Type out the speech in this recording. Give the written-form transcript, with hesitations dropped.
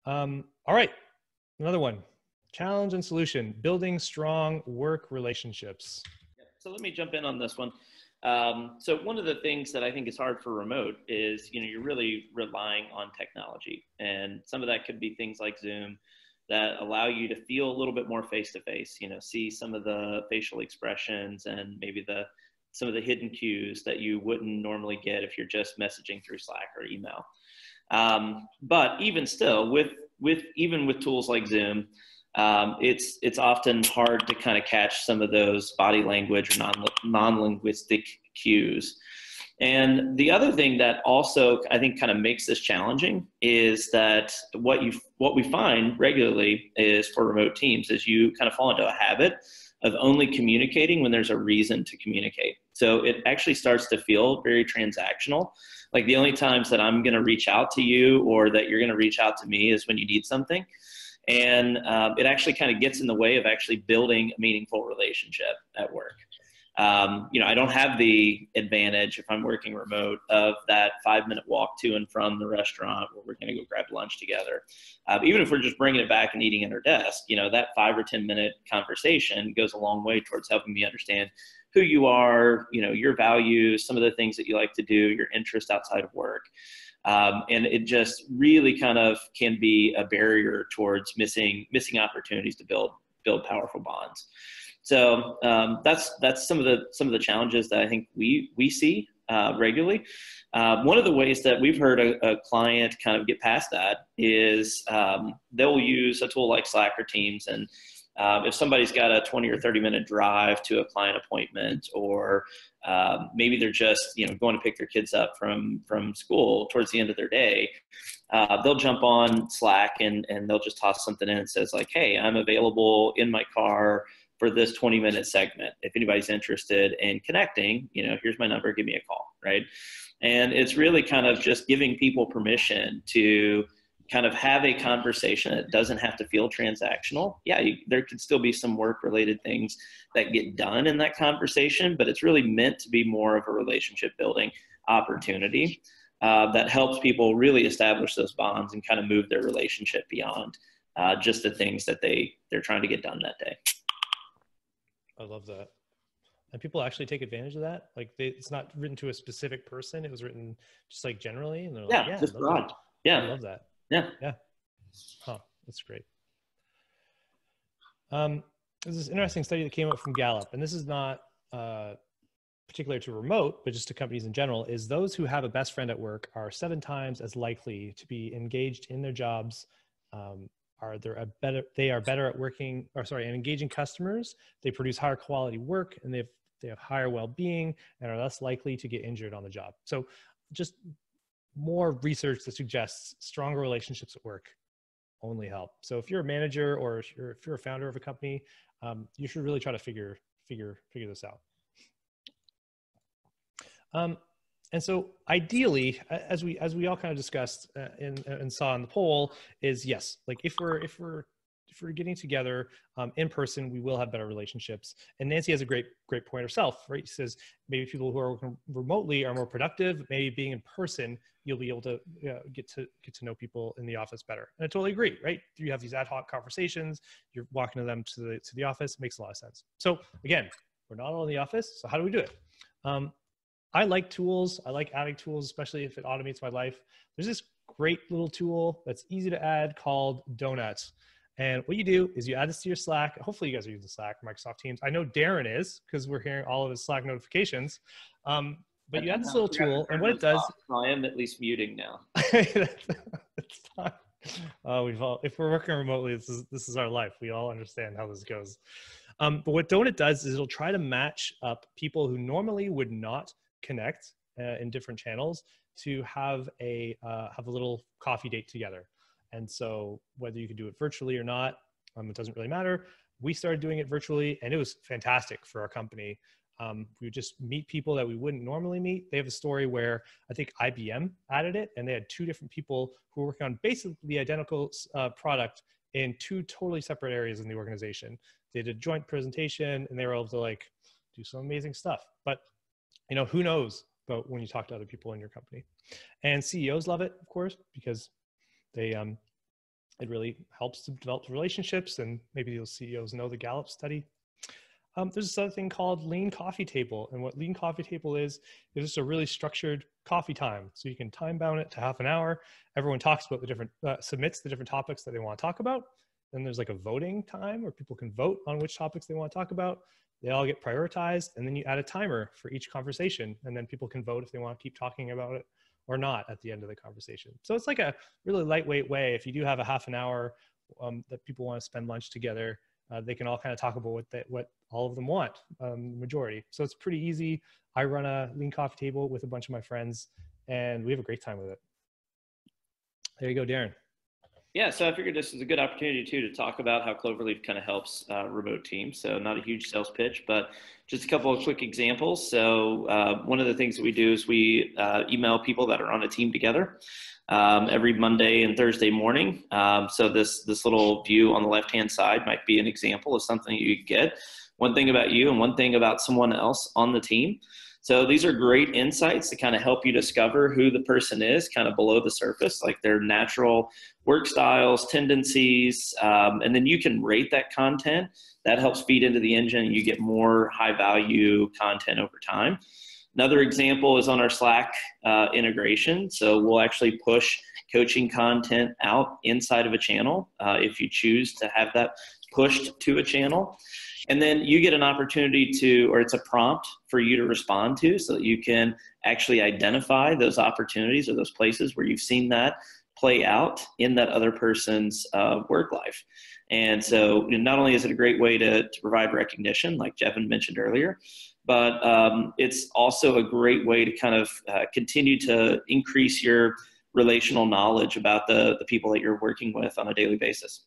All right, another one. Challenge and solution, building strong work relationships. So let me jump in on this one. So one of the things that I think is hard for remote is, you're really relying on technology, and some of that could be things like Zoom that allow you to feel a little bit more face to face, see some of the facial expressions and maybe some of the hidden cues that you wouldn't normally get if you're just messaging through Slack or email. But even still, even with tools like Zoom, it's often hard to kind of catch some of those body language or non-linguistic cues. And the other thing that also I think kind of makes this challenging is that what we find regularly is for remote teams is you kind of fall into a habit of only communicating when there's a reason to communicate. So it actually starts to feel very transactional. Like the only times that I'm going to reach out to you or that you're going to reach out to me is when you need something. And it actually kind of gets in the way of actually building a meaningful relationship at work. I don't have the advantage if I'm working remote of that 5-minute walk to and from the restaurant where we're going to go grab lunch together. Even if we're just bringing it back and eating at our desk, that 5 or 10-minute conversation goes a long way towards helping me understand who you are, your values, some of the things that you like to do, your interests outside of work. And it just really kind of can be a barrier towards missing opportunities to build powerful bonds. So that's some of the challenges that I think we see regularly. One of the ways that we've heard a client kind of get past that is they'll use a tool like Slack or Teams, and if somebody's got a 20 or 30-minute drive to a client appointment, or maybe they're just going to pick their kids up from school towards the end of their day, they'll jump on Slack and they'll just toss something in and says like, hey, I'm available in my car for this 20-minute segment. If anybody's interested in connecting, here's my number, give me a call, right? And it's really kind of just giving people permission to kind of have a conversation that doesn't have to feel transactional. Yeah, there could still be some work-related things that get done in that conversation, but it's really meant to be more of a relationship-building opportunity that helps people really establish those bonds and kind of move their relationship beyond just the things that they're trying to get done that day. I love that. And people actually take advantage of that. Like it's not written to a specific person. It was written just like generally. And they're like, yeah, just broad. Yeah. I love that. Yeah. Yeah. Huh. That's great. There's this interesting study that came up from Gallup, and this is not particular to remote, but just to companies in general, is those who have a best friend at work are 7 times as likely to be engaged in their jobs, they are better at working, and engaging customers. They produce higher quality work, and they have higher well-being and are less likely to get injured on the job. So just more research that suggests stronger relationships at work only help. So if you're a manager or if you're a founder of a company, you should really try to figure this out. And so ideally, as we all kind of discussed and saw in the poll, is yes, like if we're getting together in person, we will have better relationships. And Nancy has a great point herself, right? She says maybe people who are working remotely are more productive. Maybe being in person, you'll be able to get to know people in the office better. And I totally agree, right? You have these ad hoc conversations. You're walking to them to the office. It makes a lot of sense. So again, we're not all in the office. So how do we do it? I like tools. I like adding tools, especially if it automates my life. There's this great little tool that's easy to add called Donuts. And what you do is you add this to your Slack. Hopefully you guys are using Slack, Microsoft Teams. I know Darrin is, because we're hearing all of his Slack notifications. But you add this little tool, and what it does. I am at least muting now. It's fine. If we're working remotely, this is our life. We all understand how this goes. But what Donut does is it'll try to match up people who normally would not connect in different channels to have a little coffee date together. And so whether you can do it virtually or not, it doesn't really matter. We started doing it virtually, and it was fantastic for our company. We would just meet people that we wouldn't normally meet. They have a story where I think IBM added it, and they had 2 different people who were working on basically the identical product in 2 totally separate areas in the organization. They did a joint presentation, and they were able to do some amazing stuff. But who knows about when you talk to other people in your company. And CEOs love it, of course, because they It really helps to develop relationships, and maybe those CEOs know the Gallup study. There's this other thing called Lean Coffee Table. And what Lean Coffee Table is just a really structured coffee time. So you can time bound it to half an hour. Everyone talks about the different, submits the different topics that they want to talk about. Then there's like a voting time where people can vote on which topics they want to talk about. They all get prioritized. And then you add a timer for each conversation. And then people can vote if they want to keep talking about it or not at the end of the conversation. So it's like a really lightweight way. If you do have a half an hour that people want to spend lunch together, they can all kind of talk about what all of them want, majority. So it's pretty easy. I run a Lean Coffee Table with a bunch of my friends, and we have a great time with it. There you go, Darrin. Yeah, so I figured this is a good opportunity too to talk about how Cloverleaf kind of helps remote teams. So not a huge sales pitch, but just a couple of quick examples. So one of the things that we do is we email people that are on a team together every Monday and Thursday morning. So this little view on the left-hand side might be an example of something you could get. One thing about you and one thing about someone else on the team. So these are great insights to kind of help you discover who the person is kind of below the surface, like their natural work styles, tendencies, and then you can rate that content. That helps feed into the engine and you get more high value content over time. Another example is on our Slack integration. So we'll actually push coaching content out inside of a channel if you choose to have that pushed to a channel. And then you get an opportunity to, or it's a prompt for you to respond to so that you can actually identify those opportunities or those places where you've seen that play out in that other person's work life. And so not only is it a great way to provide recognition, like Jevin mentioned earlier, but it's also a great way to kind of continue to increase your relational knowledge about the people that you're working with on a daily basis.